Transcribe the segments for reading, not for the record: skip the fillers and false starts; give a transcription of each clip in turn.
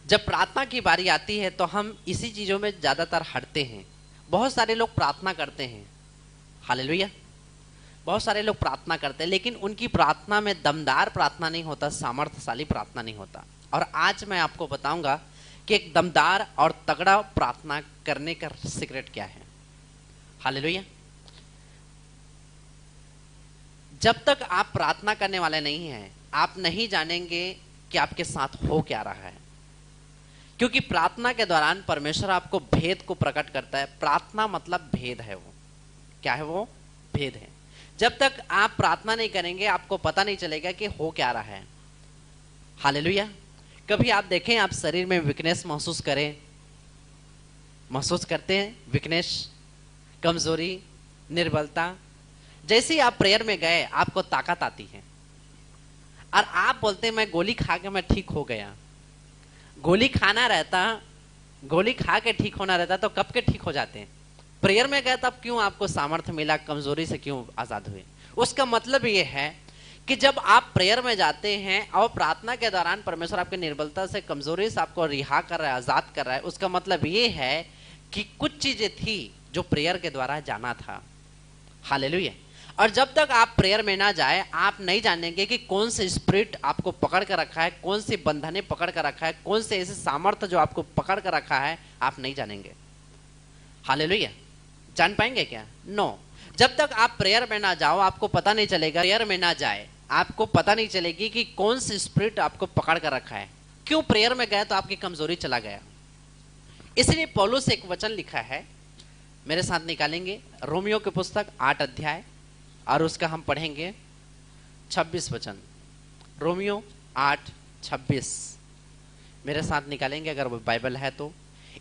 जब प्रार्थना की बारी आती है तो हम इसी चीजों में ज्यादातर हटते हैं। बहुत सारे लोग प्रार्थना करते हैं, हालेलुया, बहुत सारे लोग प्रार्थना करते हैं, लेकिन उनकी प्रार्थना में दमदार प्रार्थना नहीं होता, सामर्थ्यशाली प्रार्थना नहीं होता। और आज मैं आपको बताऊंगा कि एक दमदार और तगड़ा प्रार्थना करने का सीक्रेट क्या है। हालेलुया। जब तक आप प्रार्थना करने वाले नहीं हैं, आप नहीं जानेंगे कि आपके साथ हो क्या रहा है, क्योंकि प्रार्थना के दौरान परमेश्वर आपको भेद को प्रकट करता है। प्रार्थना मतलब भेद है। वो क्या है? वो भेद है। जब तक आप प्रार्थना नहीं करेंगे आपको पता नहीं चलेगा कि हो क्या रहा है। हालेलुया। कभी आप देखें, आप शरीर में वीकनेस महसूस करते हैं, वीकनेस, कमजोरी, निर्बलता। जैसे ही आप प्रेयर में गए आपको ताकत आती है और आप बोलते हैं मैं गोली खा के मैं ठीक हो गया। गोली खा के ठीक होना रहता तो कब के ठीक हो जाते हैं? प्रेयर में गए तब क्यों आपको सामर्थ्य मिला, कमजोरी से क्यों आजाद हुए? उसका मतलब ये है कि जब आप प्रेयर में जाते हैं और प्रार्थना के दौरान परमेश्वर आपकी निर्बलता से, कमजोरी से आपको रिहा कर रहा है, आजाद कर रहा है, उसका मतलब ये है कि कुछ चीजें थी जो प्रेयर के द्वारा जाना था। हालेलुया। और जब तक आप प्रेयर में ना जाए आप नहीं जानेंगे कि कौन से स्पिरिट आपको पकड़ कर रखा है, कौन सी बंधने पकड़ कर रखा है, कौन से ऐसे सामर्थ्य जो आपको पकड़ कर रखा है, आप नहीं जानेंगे। हालेलुया। जान पाएंगे क्या? नो। जब तक आप प्रेयर में ना जाओ आपको पता नहीं चलेगा, प्रेयर में ना जाए आपको पता नहीं चलेगी कि कौन सी स्पिरिट आपको पकड़ कर रखा है। क्यों? प्रेयर में गए तो आपकी कमजोरी चला गया। इसलिए पौलुस एक वचन लिखा है, मेरे साथ निकालेंगे, रोमियो की पुस्तक 8 अध्याय और उसका हम पढ़ेंगे 26 वचन। रोमियो 8:26 मेरे साथ निकालेंगे अगर वो बाइबल है तो।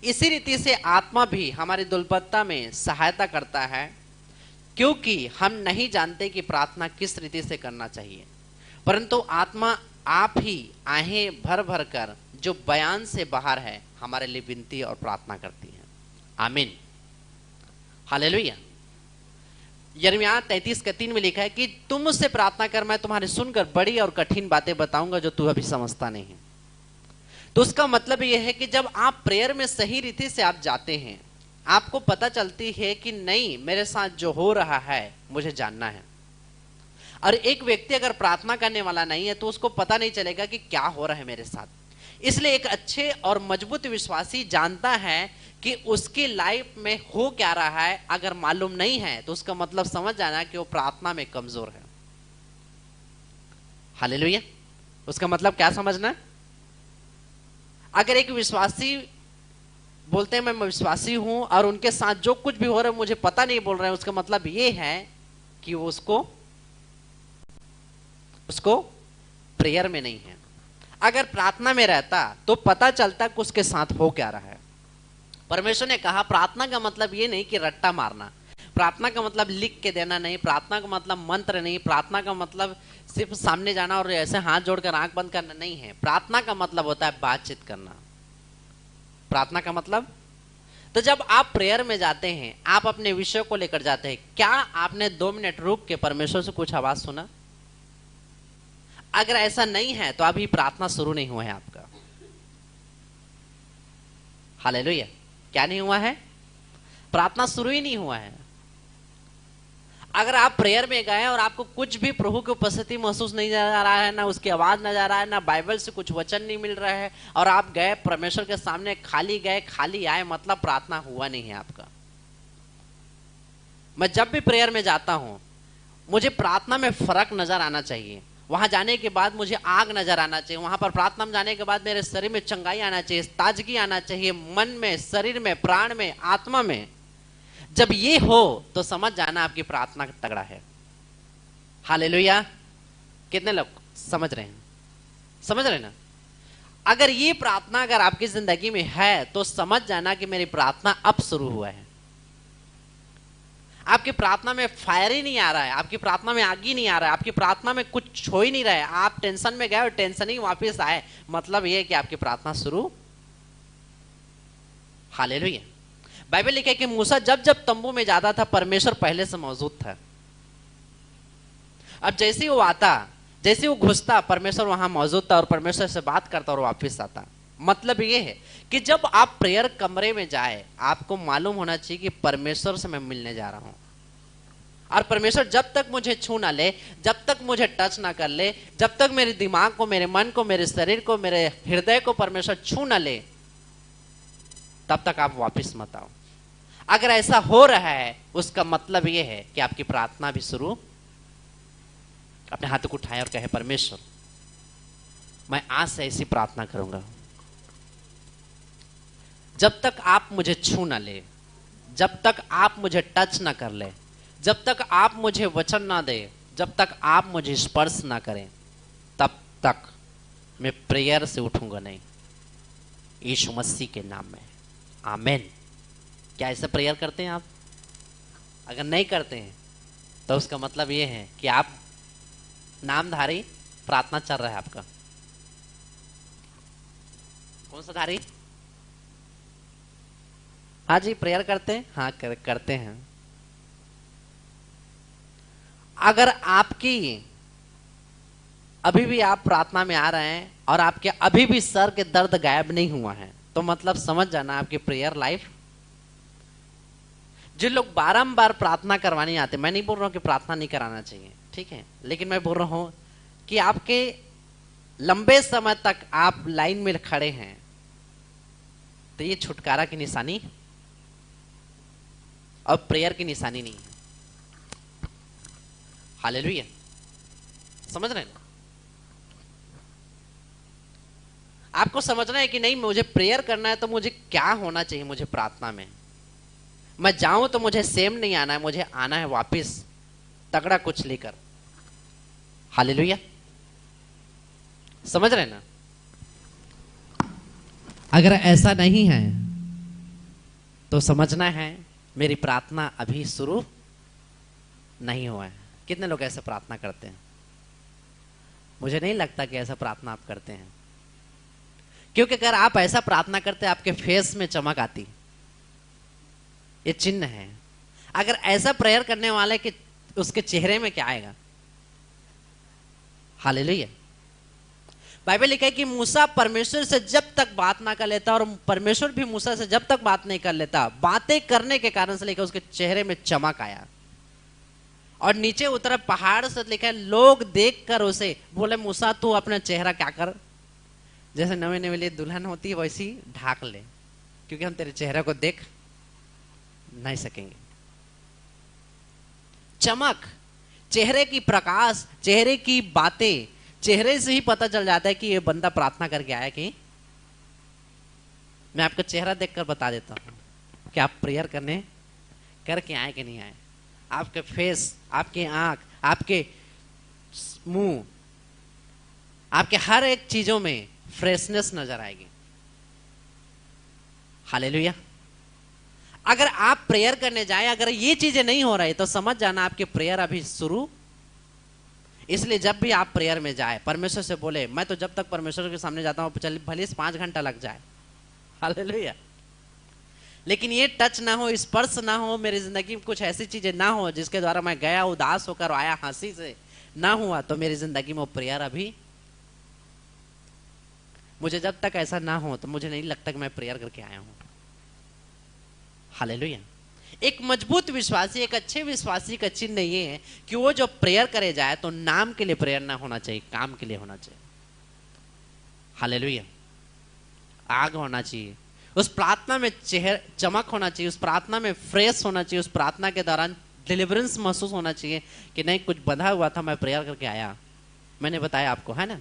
इसी रीति से आत्मा भी हमारी दुर्बलता में सहायता करता है, क्योंकि हम नहीं जानते कि प्रार्थना किस रीति से करना चाहिए, परंतु आत्मा आप ही आहें भर भर कर जो बयान से बाहर है हमारे लिए विनती और प्रार्थना करती है। आमीन। हालेलुया। यिर्मयाह 33:3 में लिखा है कि तुम मुझसे प्रार्थना कर, मैं तुम्हारे सुनकर बड़ी और कठिन बातें बताऊंगा जो तू अभी समझता नहीं है। तो उसका मतलब यह है कि जब आप प्रेयर में सही रीति से आप जाते हैं, आपको पता चलती है कि नहीं, मेरे साथ जो हो रहा है मुझे जानना है। और एक व्यक्ति अगर प्रार्थना करने वाला नहीं है तो उसको पता नहीं चलेगा कि क्या हो रहा है मेरे साथ। इसलिए एक अच्छे और मजबूत विश्वासी जानता है कि उसकी लाइफ में हो क्या रहा है। अगर मालूम नहीं है तो उसका मतलब समझ जाना कि वो प्रार्थना में कमजोर है। हालेलुया। उसका मतलब क्या समझना? अगर एक विश्वासी बोलते हैं मैं विश्वासी हूं और उनके साथ जो कुछ भी हो रहा है मुझे पता नहीं बोल रहे हैं, उसका मतलब ये है कि वो उसको प्रेयर में नहीं है। अगर प्रार्थना में रहता तो पता चलता कि उसके साथ हो क्या रहा है। परमेश्वर ने कहा प्रार्थना का मतलब ये नहीं कि रट्टा मारना, प्रार्थना का मतलब लिख के देना नहीं, प्रार्थना का मतलब मंत्र नहीं, प्रार्थना का मतलब सिर्फ सामने जाना और ऐसे हाथ जोड़कर आंख बंद करना नहीं है। प्रार्थना का मतलब होता है बातचीत करना। प्रार्थना का मतलब, तो जब आप प्रेयर में जाते हैं आप अपने विषय को लेकर जाते हैं। क्या आपने 2 मिनट रुक के परमेश्वर से कुछ आवाज सुना? अगर ऐसा नहीं है तो अभी प्रार्थना शुरू नहीं हुआ है आपका। हालेलुया। क्या नहीं हुआ है? प्रार्थना शुरू ही नहीं हुआ है। अगर आप प्रेयर में गए और आपको कुछ भी प्रभु की उपस्थिति महसूस नहीं जा रहा है, ना उसकी आवाज नजर आ रहा है, ना बाइबल से कुछ वचन नहीं मिल रहा है, और आप गए परमेश्वर के सामने खाली गए खाली आए, मतलब प्रार्थना हुआ नहीं है आपका। मैं जब भी प्रेयर में जाता हूं मुझे प्रार्थना में फर्क नजर आना चाहिए। वहां जाने के बाद मुझे आग नजर आना चाहिए। वहां पर प्रार्थना में जाने के बाद मेरे शरीर में चंगाई आना चाहिए, ताजगी आना चाहिए, मन में, शरीर में, प्राण में, आत्मा में। जब ये हो तो समझ जाना आपकी प्रार्थना तगड़ा है। हालेलुया। कितने लोग समझ रहे हैं? समझ रहे हैं ना? अगर ये प्रार्थना अगर आपकी जिंदगी में है तो समझ जाना कि मेरी प्रार्थना अब शुरू हुआ है। आपकी प्रार्थना में फायर ही नहीं आ रहा है, आपकी प्रार्थना में आग ही नहीं आ रहा है, आपकी प्रार्थना में कुछ हो ही नहीं रहा है, आप टेंशन में गए और टेंशन ही वापस आए, मतलब ये है कि आपकी प्रार्थना शुरू। हालेलुया। बाइबल लिखा है कि मूसा जब जब तंबू में जाता था परमेश्वर पहले से मौजूद था। अब जैसे वो आता, जैसे वो घुसता, परमेश्वर वहां मौजूद था और परमेश्वर से बात करता और वापस आता। मतलब ये है कि जब आप प्रेयर कमरे में जाए, आपको मालूम होना चाहिए कि परमेश्वर से मैं मिलने जा रहा हूं, और परमेश्वर जब तक मुझे छू ना ले, जब तक मुझे टच ना कर ले, जब तक मेरे दिमाग को, मेरे मन को, मेरे शरीर को, मेरे हृदय को परमेश्वर छू ना ले, तब तक आप वापस मत आओ। अगर ऐसा हो रहा है, उसका मतलब यह है कि आपकी प्रार्थना भी शुरू। अपने हाथों को उठाए और कहे, परमेश्वर मैं आज से ऐसी प्रार्थना करूंगा, जब तक आप मुझे छू ना ले, जब तक आप मुझे टच ना कर ले, जब तक आप मुझे वचन ना दे, जब तक आप मुझे स्पर्श ना करें, तब तक मैं प्रेयर से उठूंगा नहीं। यीशु मसीह के नाम में आमीन। क्या ऐसा प्रेयर करते हैं आप? अगर नहीं करते हैं तो उसका मतलब यह है कि आप नामधारी प्रार्थना चल रहा है आपका। कौन सा धारी? हाँ जी, प्रेयर करते हैं, हाँ करते हैं। अगर आपकी अभी भी आप प्रार्थना में आ रहे हैं और आपके अभी भी सर के दर्द गायब नहीं हुआ है, तो मतलब समझ जाना आपकी प्रेयर लाइफ। जो लोग बारंबार प्रार्थना करवाने आते, मैं नहीं बोल रहा हूं कि प्रार्थना नहीं कराना चाहिए, ठीक है, लेकिन मैं बोल रहा हूं कि आपके लंबे समय तक आप लाइन में खड़े हैं, तो ये छुटकारा की निशानी और प्रेयर की निशानी नहीं है। हालेलुया। समझ रहे हैं? आपको समझना है कि नहीं, मुझे प्रेयर करना है तो मुझे क्या होना चाहिए। मुझे प्रार्थना में मैं जाऊं तो मुझे सेम नहीं आना है, मुझे आना है वापस तगड़ा कुछ लेकर। हालेलुया। समझ रहे ना? अगर ऐसा नहीं है तो समझना है मेरी प्रार्थना अभी शुरू नहीं हुआ है। कितने लोग ऐसे प्रार्थना करते हैं? मुझे नहीं लगता कि ऐसा प्रार्थना आप करते हैं, क्योंकि अगर आप ऐसा प्रार्थना करते आपके फेस में चमक आती, ये चिन्ह है। अगर ऐसा प्रेयर करने वाले कि उसके चेहरे में क्या आएगा? हालेलुया। बाइबल लिखा है कि मूसा परमेश्वर से जब तक बात ना कर लेता और परमेश्वर भी मूसा से जब तक बात नहीं कर लेता, बातें करने के कारण से लेकर उसके चेहरे में चमक आया। और नीचे उतरा पहाड़ से लिखा है, लोग देखकर उसे बोले, मूसा तू अपना चेहरा क्या कर, जैसे नवे नवे लिए दुल्हन होती है वैसी ढाक ले, क्योंकि हम तेरे चेहरे को देख नहीं सकेंगे। चमक, चेहरे की प्रकाश, चेहरे की बातें, चेहरे से ही पता चल जाता है कि ये बंदा प्रार्थना करके आया कि। मैं आपका चेहरा देखकर बता देता हूं कि आप प्रेयर करने करके आए कि नहीं आए। आपके फेस, आपके आंख, आपके मुंह, आपके हर एक चीजों में फ्रेशनेस नजर आएगी। हालेलुया। अगर आप प्रेयर करने जाए, अगर ये चीजें नहीं हो रही तो समझ जाना आपकी प्रेयर अभी शुरू। इसलिए जब भी आप प्रेयर में जाए, परमेश्वर से बोले, मैं तो जब तक परमेश्वर के सामने जाता हूं चल भले 5 घंटा लग जाए, हालेलुया, लेकिन ये टच ना हो, स्पर्श ना हो, मेरी जिंदगी में कुछ ऐसी चीजें ना हो जिसके द्वारा मैं गया उदास होकर आया हंसी से ना हुआ, तो मेरी जिंदगी में वो प्रेयर अभी। मुझे जब तक ऐसा ना हो तो मुझे नहीं लगता कि मैं प्रेयर करके आया हूं। हालेलुया। एक मजबूत विश्वासी, एक अच्छे विश्वासी का चिन्ह ये है कि वो जो प्रेयर करे जाए तो नाम के लिए प्रेयर ना होना चाहिए, काम के लिए होना चाहिए। हालेलुया। आग होना चाहिए उस प्रार्थना में, चमक होना चाहिए उस प्रार्थना में, फ्रेश होना चाहिए उस प्रार्थना के दौरान, डिलीवरेंस महसूस होना चाहिए कि नहीं कुछ बंधा हुआ था, मैं प्रेयर करके आया। मैंने बताया आपको, है ना?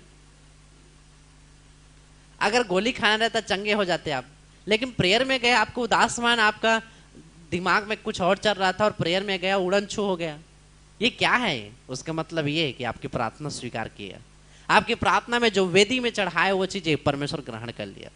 अगर गोली खाना रहता चंगे हो जाते आप, लेकिन प्रेयर में गए आपको उदासमान, आपका दिमाग में कुछ और चल रहा था और प्रेयर में गया उड़न छू हो गया। ये क्या है? उसका मतलब ये है कि आपकी प्रार्थना स्वीकार किया, आपकी प्रार्थना में जो वेदी में चढ़ाए वो चीजें परमेश्वर ग्रहण कर लिया।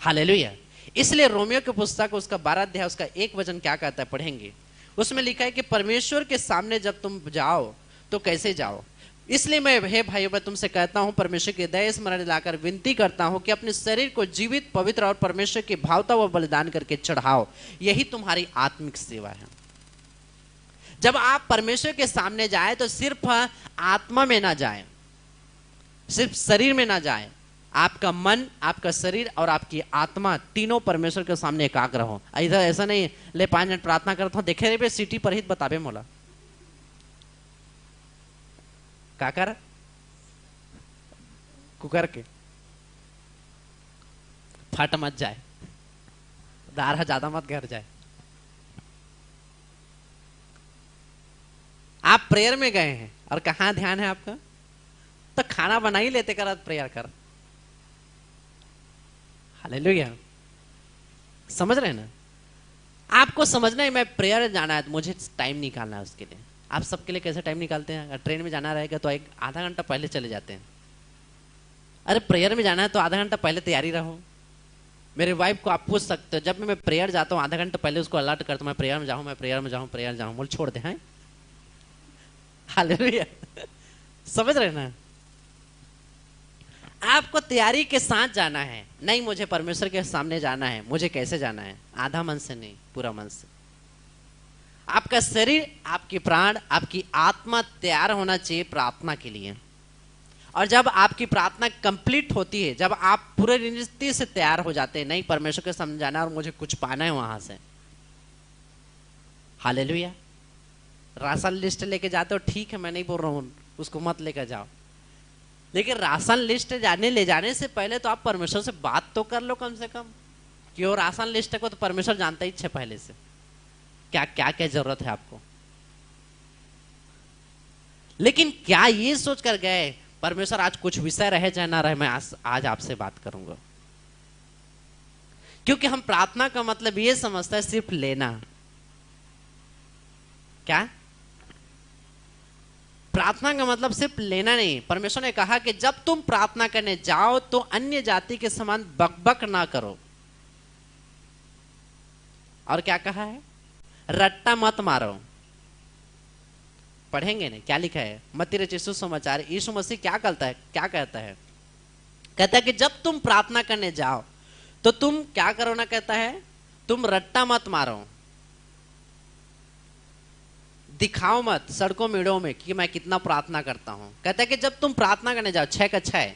हालेलुया। इसलिए रोमियो की पुस्तक उसका 12 अध्याय उसका 1 वचन क्या कहता है, पढ़ेंगे। उसमें लिखा है कि परमेश्वर के सामने जब तुम जाओ तो कैसे जाओ। इसलिए मैं हे भाइयों मैं तुमसे कहता हूं, परमेश्वर के दया स्मरण लाकर विनती करता हूं कि अपने शरीर को जीवित, पवित्र और परमेश्वर की भावता व बलिदान करके चढ़ाओ, यही तुम्हारी आत्मिक सेवा है। जब आप परमेश्वर के सामने जाए तो सिर्फ आत्मा में ना जाए, सिर्फ शरीर में ना जाए, आपका मन, आपका शरीर और आपकी आत्मा तीनों परमेश्वर के सामने एकाग्र हो। इधर ऐसा नहीं ले 5 मिनट प्रार्थना करता हूं, देखे रे सिटी पर ही बताबे मोला का कर कुकर के फट मत जाए, दारा ज्यादा मत घर जाए। आप प्रेयर में गए हैं और कहां ध्यान है आपका, तो खाना बना ही लेते कर प्रेयर कर। हालेलुया, समझ रहे हैं ना। आपको समझना है मैं प्रेयर जाना है तो मुझे टाइम निकालना है उसके लिए। आप सबके लिए कैसे टाइम निकालते हैं? अगर ट्रेन में जाना रहेगा तो एक आधा घंटा पहले चले जाते हैं। अरे प्रेयर में जाना है तो आधा घंटा पहले तैयारी रहो। मेरे वाइफ को आप पूछ सकते हो, जब मैं प्रेयर जाता हूँ आधा घंटा पहले उसको अलर्ट करता हूँ, मैं प्रेयर में जाऊँ, मैं प्रेयर में जाऊँ, प्रेयर जाऊँ, बोल छोड़ दे हैं। हालेलुया, समझ रहे ना। आपको तैयारी के साथ जाना है, नहीं मुझे परमेश्वर के सामने जाना है, मुझे कैसे जाना है? आधा मन से नहीं, पूरा मन से। आपका शरीर, आपकी प्राण, आपकी आत्मा तैयार होना चाहिए प्रार्थना के लिए। और जब आपकी प्रार्थना कंप्लीट होती है, जब आप पूरे रीति से तैयार हो जाते हैं, नहीं परमेश्वर के सामने जाना और मुझे कुछ पाना है वहां से। हालेलुया। राशन लिस्ट लेके जाते हो, ठीक है, मैं नहीं बोल रहा हूं उसको मत लेकर जाओ, लेकिन राशन लिस्ट ले जाने से पहले तो आप परमेश्वर से बात तो कर लो कम से कम, कि वो राशन लिस्ट को तो परमेश्वर जानता ही है पहले से क्या क्या क्या जरूरत है आपको। लेकिन क्या ये सोच कर गए परमेश्वर आज कुछ विषय रहे चाहे ना रहे, मैं आज आपसे बात करूंगा? क्योंकि हम प्रार्थना का मतलब ये समझते हैं सिर्फ लेना। क्या प्रार्थना का मतलब सिर्फ लेना नहीं। परमेश्वर ने कहा कि जब तुम प्रार्थना करने जाओ तो अन्य जाति के समान बकबक ना करो। और क्या कहा है? रट्टा मत मारो। पढ़ेंगे ना क्या लिखा है मत्ती रचित सुसमाचार। यीशु मसीह क्या कहता है? कहता है कि जब तुम प्रार्थना करने जाओ तो तुम क्या करो ना, कहता है तुम रट्टा मत मारो, दिखाओ मत सड़कों मेड़ों में कि मैं कितना प्रार्थना करता हूं। कहता है कि जब तुम प्रार्थना करने जाओ, 6:6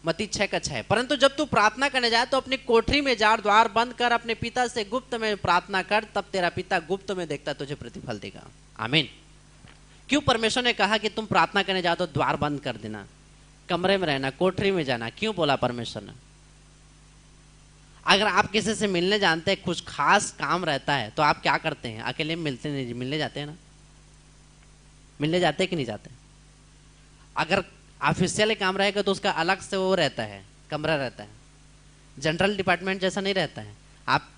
मत्ती 6:6, परंतु जब तू प्रार्थना करने जाए तो अपनी कोठरी में जा, द्वार बंद कर, अपने पिता से गुप्त में प्रार्थना कर, तब तेरा पिता गुप्त में देखता तुझे प्रतिफल देगा। आमीन। क्यों परमेश्वर ने कहा कि तुम प्रार्थना करने जाओ तो द्वार बंद कर देना, कमरे में रहना, कोठरी में जाना? क्यों बोला परमेश्वर ने? अगर आप किसी से मिलने जानते हैं, कुछ खास काम रहता है, तो आप क्या करते हैं? अकेले मिलते नहीं, मिलने जाते हैं ना? मिलने जाते कि नहीं जाते? अगर ऑफिशियल काम रहेगा तो उसका अलग से वो रहता है, कमरा रहता है, जनरल डिपार्टमेंट जैसा नहीं रहता है। आप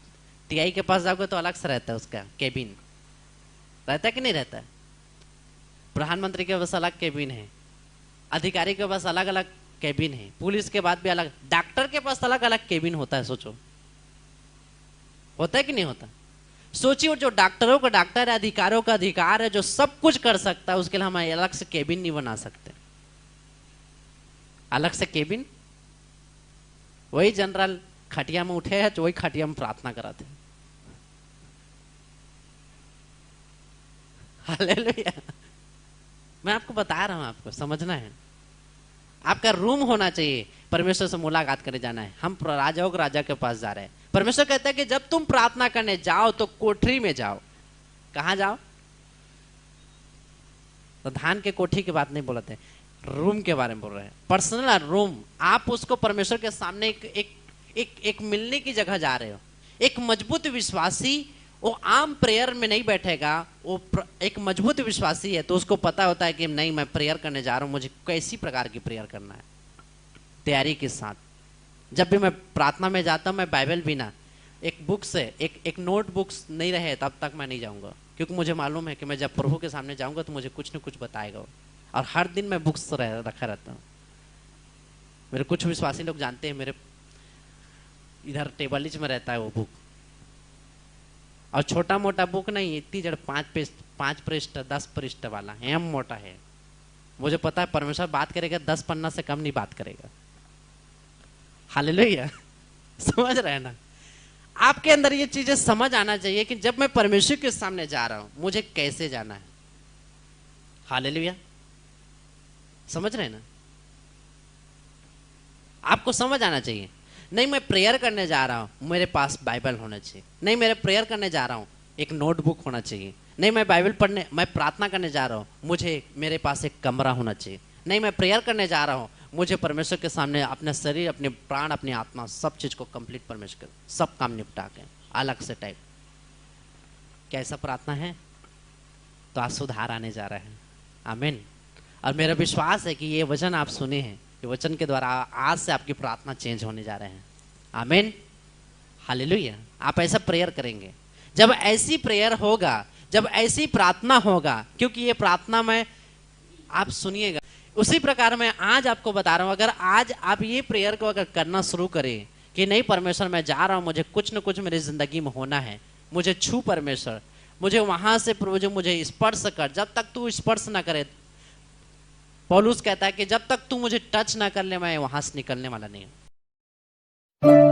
टीआई के पास जाओगे तो अलग से रहता है, उसका केबिन रहता है कि नहीं रहता है? प्रधानमंत्री के पास अलग केबिन है, अधिकारी के पास अलग अलग केबिन है, पुलिस के बाद भी अलग, डॉक्टर के पास अलग अलग केबिन होता है। सोचो, होता है कि नहीं होता? सोचिए, जो डॉक्टरों का डॉक्टर है, अधिकारों का अधिकार है, जो सब कुछ कर सकता है, उसके लिए हम अलग से केबिन नहीं बना सकते। अलग से केबिन, वही जनरल खटिया में उठे है तो वही खटिया में प्रार्थना कराते हैं। हालेलुया। मैं आपको बता रहा हूं, आपको समझना है। आपका रूम होना चाहिए, परमेश्वर से मुलाकात करने जाना है। हम राजाओं के राजा के पास जा रहे हैं। परमेश्वर कहता है कि जब तुम प्रार्थना करने जाओ तो कोठरी में जाओ। कहां जाओ? तो धान के कोठी की बात नहीं बोलते, रूम के बारे में बोल रहे हैं। पर्सनल रूम, आप उसको परमेश्वर के सामने एक मिलने की जगह जा रहे हो। एक मजबूत विश्वासी वो आम प्रेयर में नहीं बैठेगा, वो एक मजबूत विश्वासी है तो उसको पता होता है कि नहीं, मैं प्रेयर करने जा रहा हूं, मुझे कैसी प्रकार की प्रेयर करना है, तैयारी के साथ। जब भी मैं प्रार्थना में जाता हूं, मैं बाइबल बिना एक बुक से एक नोट बुक्स नहीं रहे तब तक मैं नहीं जाऊंगा, क्योंकि मुझे मालूम है कि मैं जब प्रभु के सामने जाऊंगा तो मुझे कुछ न कुछ बताएगा। और हर दिन मैं बुक्स रखा रहता हूँ। मेरे कुछ विश्वासी लोग जानते हैं, मेरे इधर टेबल में रहता है वो बुक। और छोटा मोटा बुक नहीं, इतनी जड़ 5 पृष्ठ 10 पृष्ठ वाला है, मोटा है। मुझे पता है परमेश्वर बात करेगा 10 पन्ना से कम नहीं बात करेगा। हालेलुया। समझ रहे हैं ना? आपके अंदर ये चीजें समझ आना चाहिए कि जब मैं परमेश्वर के सामने जा रहा हूं मुझे कैसे जाना है। हालेलुया। समझ रहे हैं ना? आपको समझ आना चाहिए। नहीं मैं प्रेयर करने जा रहा हूं, मेरे पास बाइबल होना चाहिए। नहीं मेरे प्रेयर करने जा रहा हूं, एक नोटबुक होना चाहिए। नहीं मैं बाइबल पढ़ने, मैं प्रार्थना करने जा रहा हूं, मुझे मेरे पास एक कमरा होना चाहिए। नहीं मैं प्रेयर करने जा रहा हूं, मुझे परमेश्वर के सामने अपना शरीर, अपने प्राण, अपनी आत्मा, सब चीज को कंप्लीट परमेश्वर सब काम निपटा के अलग से टाइप। क्या ऐसा प्रार्थना है? तो आज सुधार आने जा रहा है। आमीन। और मेरा विश्वास है कि ये वचन आप सुने हैं, ये वचन के द्वारा आज से आपकी प्रार्थना चेंज होने जा रहे हैं। आमीन। हालेलुया। आप ऐसा प्रेयर करेंगे। जब ऐसी प्रेयर होगा, जब ऐसी प्रार्थना होगा, क्योंकि ये प्रार्थना में आप सुनिएगा, उसी प्रकार मैं आज आपको बता रहा हूं, अगर आज आप ये प्रेयर को अगर करना शुरू करें कि नहीं परमेश्वर मैं जा रहा हूं, मुझे कुछ न कुछ मेरी जिंदगी में होना है, मुझे छू परमेश्वर, मुझे वहां से प्रभु जो मुझे स्पर्श कर, जब तक तू स्पर्श ना करे, पौलुस कहता है कि जब तक तू मुझे टच ना कर ले मैं वहां से निकलने वाला नहीं हूं।